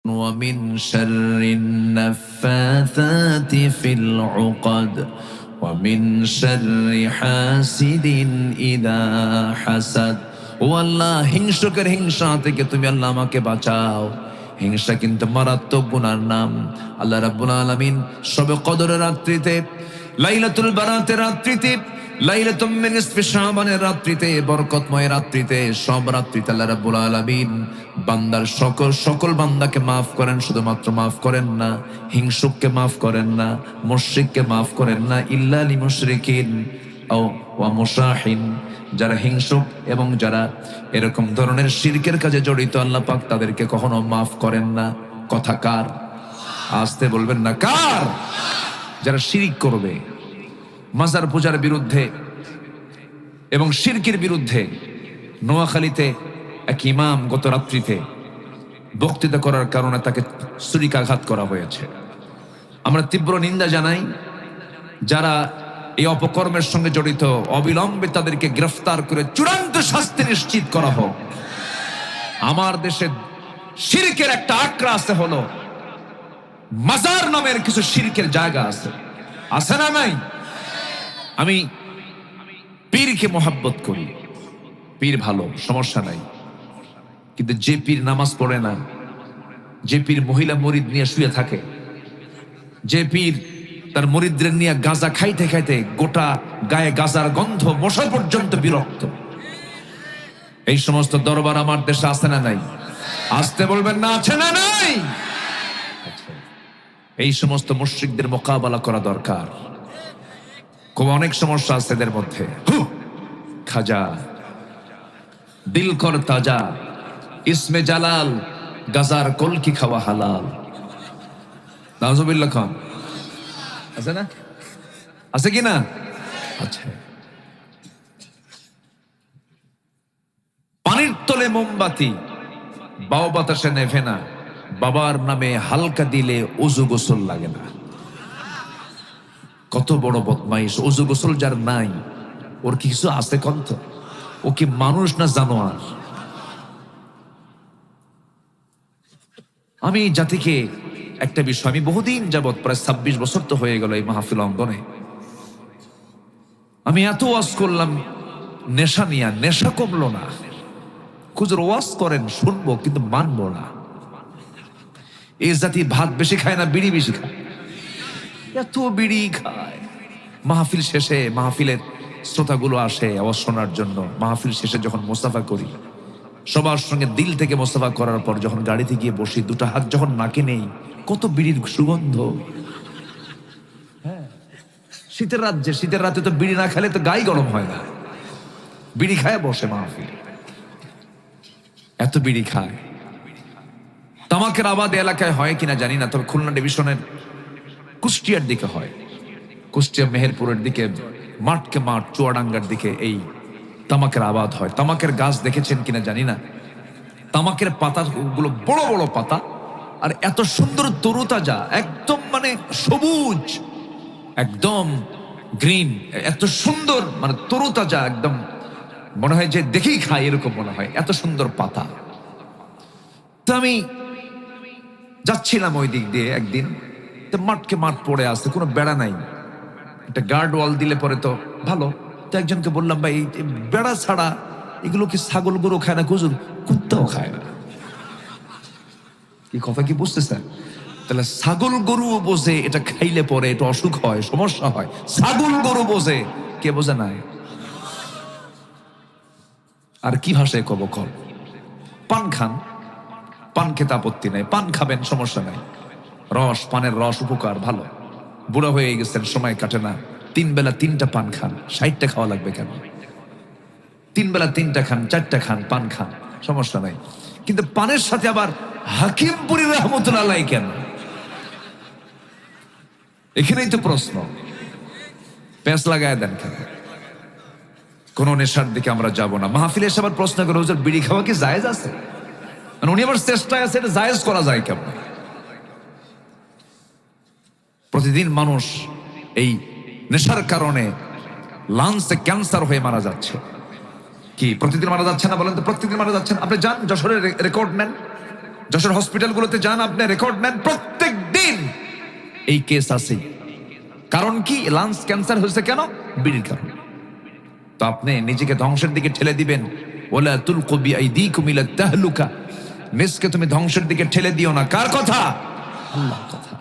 ومن شر النفاثات في العقد ومن شر حاسد إذا حسد ও আল্লাহ, হিংসুকের হিংসা থেকে তুমি আল্লাহ আমাকে বাঁচাও। হিংসা কিন্তু মারাত্মক গুনার নাম। আল্লাহ রাব্বুল আলামিন শবে কদরের রাত্রিতে, লাইলাতুল বারাতের রাত্রিতে, লাইলাতুম মিন নিসফি শাবানের রাত্রিতে, বরকতময় রাত্রিতে, সব রাত্রিতে আল্লাহ রাব্বুল আলামিন বান্দার সকল বান্দাকে মাফ করেন। শুধুমাত্র মাফ করেন না, হিংসুককে মাফ করেন না, মুশরিককে মাফ করেন না, ইল্লা লিল মুশরিকিন আও ওয়া মুশাহিন, যারা হিংসুক এবং যারা এরকম ধরনের শিরকের কাজে জড়িত আল্লাহ পাক তাদেরকে কখনো মাফ করেন না। কথা কার? আসতে বলবেন না, কার? যারা শিরক করবে, মাজার পূজার বিরুদ্ধে এবং শিরকের বিরুদ্ধে নোয়াখালীতে এক ইমাম গত রাত্রিতে বক্তৃতা করার কারণে তাকে ছুরিকাঘাত করা হয়েছে। আমরা তীব্র নিন্দা জানাই। যারা এই অপকর্মের সঙ্গে জড়িত, অবিলম্বে তাদেরকে গ্রেফতার করে চূড়ান্ত শাস্তি নিশ্চিত করা হোক। আমার দেশে শিরকের একটা আক্রা আছে, হলো মাজার নামের কিছু শিরকের জায়গা আছে, আছে না নাই? আমি পীরকে মোহাব্বত করি, পীর ভালো, সমস্যা নাই, কিন্তু যে পীর নামাজ পড়ে না, যে পীর মহিলা মুরিদ নিয়ে শুয়ে থাকে, যে পীর তার মুরিদদের নিয়ে গাঁজা খাইতে খাইতে গোটা গায়ে গাঁজার গন্ধ, মশা পর্যন্ত বিরক্ত, এই সমস্ত দরবার আমার দেশে আছে না নাই? আসতে বলবেন না, আছে না নাই? এই সমস্ত মুশরিকদের মোকাবেলা করা দরকার। খুব অনেক সমস্যা আছে এদের মধ্যে। খাজা, দিল কর তাজা, ইসমে জালাল, গাজার কলকি খাওয়া হালাল। নাউজুবিল্লাহ খান আছে না? আছে কি না? আচ্ছা, পানির তলে মোমবাতি, বাও বাতাসে নেভে না, বাবার নামে হালকা দিলে ওযু গোসল লাগে না। কত বড় বদমাইশ! ওযু গোসল যার নাই, ওর কি কিছু আছে কন্ত? ও কি মানুষ না জানোয়ার? আমি জাতিকে একটা বিষয়, আমি বহুদিন যাবৎ, প্রায় 26 বছর তো হয়ে গেল এই মাহফিল অঙ্গনে, আমি এত ওয়াজ করলাম নেশা নিয়া, নেশা কমলো না। খুঁজুর ওয়াজ করেন, শুনবো, কিন্তু মানবো না। এই জাতি ভাত বেশি খায় না, বিড়ি বেশি খায়। এত বিড়ি খায়। মাহফিল শেষে, মাহফিলের শ্রোতাগুলো আসে আওয়াজ শোনার জন্য। মাহফিল শেষে যখন মোস্তাফা করি, সবার সঙ্গে দিল থেকে মোস্তাফা করার পর যখন গাড়িতে গিয়ে বসি, দুটো হাত যখন নাকে নেই, কত বিড়ির সুগন্ধ। শীতের রাজ্যে, শীতের রাতে তো বিড়ি না খেলে তো গায়ে গরম হয় না। বিড়ি খায় বসে মাহফিল, এত বিড়ি খায়। তামাকের আবাদ এলাকায় হয় কিনা জানি না, তবে খুলনা ডিভিশনের কুষ্টিয়ার দিকে হয়, কুষ্টিয়া মেহেরপুরের দিকে, মাঠকে মাঠ, চুয়াডাঙ্গার দিকে এই তামাকের আবাদ হয়। তামাকের গাছ দেখেছেন কিনা জানি না, তামাকের পাতাগুলো বড় বড় পাতা, আর এত সুন্দর তরুতাজা, একদম মানে সবুজ, একদম গ্রিন, এত সুন্দর মানে তরুতাজা, একদম মনে হয় যে দেখেই খাই এরকম মনে হয়, এত সুন্দর পাতা। তো আমি যাচ্ছিলাম ওই দিক দিয়ে একদিন, তো মাঠকে মাঠ পড়ে আসছে, কোনো বেড়া নাই, একটা গার্ড ওয়াল দিলে পরে তো ভালো। তো একজনকে বললাম, ভাই এই বেড়া ছাড়া এগুলো কি ছাগল গরু খায় না? হুজুর, কুত্তাও খায় না। কি কথা কি বুঝতেছেন? তাহলে ছাগল গরু বোঝে এটা খাইলে পরে এটা অসুখ হয়, সমস্যা হয়। ছাগল গরু বোঝে, কে বোঝে নাই? আর কি ভাষায় কব কল? পান খান, পান খেতে আপত্তি নাই, পান খাবেন, সমস্যা নাই। রস, পানের রস উপকার, ভালো। বুড়া হয়ে গেছেন, সময় কাটে না, 3 বেলা 3টা পান খান, 60টা খাওয়া লাগবে কেন? 3 বেলা 3টা খান, 4টা খান, পান খান, সমস্যা নাই। কিন্তু পানের সাথে আবার হাকিমপুরি রহমতুল্লাহ আলাইহি কেন? এখানেই তো প্রশ্ন। পেঁচ লাগায় দেন কেন? কোন নেশার দিকে আমরা যাব না। মাহফিলে এসে আবার প্রশ্ন করে, হুজুর বিড়ি খাওয়া কি জায়েজ আছে? উনি আবার চেষ্টায় আছে এটা জায়েজ করা যায় কেমন? প্রতিদিন মানুষ এই নেশার কারণে লাংসে ক্যান্সার হয়ে মারা যাচ্ছে। কি প্রতিদিন মারা যাচ্ছে না বলেন তো? প্রত্যেকদিন মারা যাচ্ছেন। আপনি যান যশোরের রেকর্ড নেন, যশোর হসপিটালগুলোতে যান, আপনি রেকর্ড নেন, প্রত্যেক দিন এই কেস আছে। কারণ কি? লাংস ক্যান্সার হয়েছে কেন? বিড়ির কারণে। তো আপনি নিজেকে ধ্বংসের দিকে ঠেলে দিবেন। ওয়ালা তুলকু বিআইদিকুম ইলা তাহলুকা, নিজকে তুমি ধ্বংসের দিকে ঠেলে দিও না। কার কথা? আল্লাহর কথা।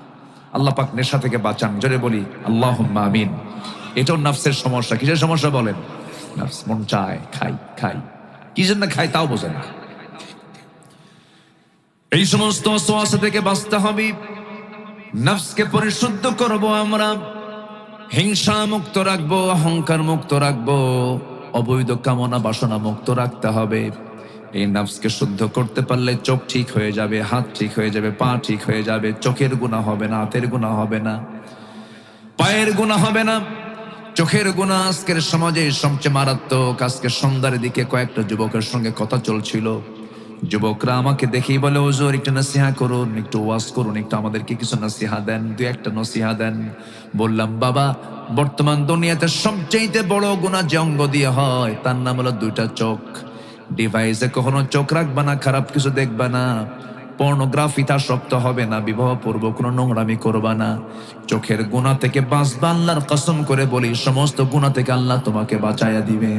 আল্লাহ পাক নেশা থেকে বাঁচান, জোরে বলি আল্লাহুম্মা আমিন। এটাও নাফসের সমস্যা। কিসের সমস্যা বলেন? নাফস, মন চায় খাই খাই, কি জন্য খাই তাও বোঝে না। এই সমস্ত ওয়াসওয়াসা থেকে বাঁচতে হবে। নফসকে পরিশুদ্ধ করব আমরা, হিংসা মুক্ত রাখবো, অহংকার মুক্ত রাখবো, অবৈধ কামনা বাসনা মুক্ত রাখতে হবে। এই নফসকে শুদ্ধ করতে পারলে চোখ ঠিক হয়ে যাবে, হাত ঠিক হয়ে যাবে, পা ঠিক হয়ে যাবে। চোখের গুনাহ হবে না, হাতের গুনাহ হবে না, পায়ের গুনাহ হবে না। চোখের গুনাহ আজকের সমাজে সবচেয়ে মারাত্মক। আজকে সন্ধ্যার দিকে কয়েকটা যুবকের সঙ্গে কথা চলছিল। যুবকরা আমাকে দেখেই বলে, হুজুর একটু নসিহা করুন, একটু ওয়াজ করুন, একটু আমাদেরকে কিছু নসিহা দেন, দু একটা নসিহা দেন। বললাম, বাবা, বর্তমান দুনিয়াতে সবচেয়ে বড় গুনাহ যে অঙ্গ দিয়ে হয় তার নাম হলো দুইটা চোখ। ডিভাইসে কখনো চোখ রাখবা না, খারাপ কিছু দেখবা না, পর্নোগ্রাফিতে আসক্ত হবে না, বিবাহ পূর্ব কোনো নোংরামি করবা না। চোখের গুনাহ থেকে বাঁচবা। আল্লাহর কসম করে বলি, সমস্ত গুনাহ থেকে আল্লাহ তোমাকে বাঁচাইয়া দিবে।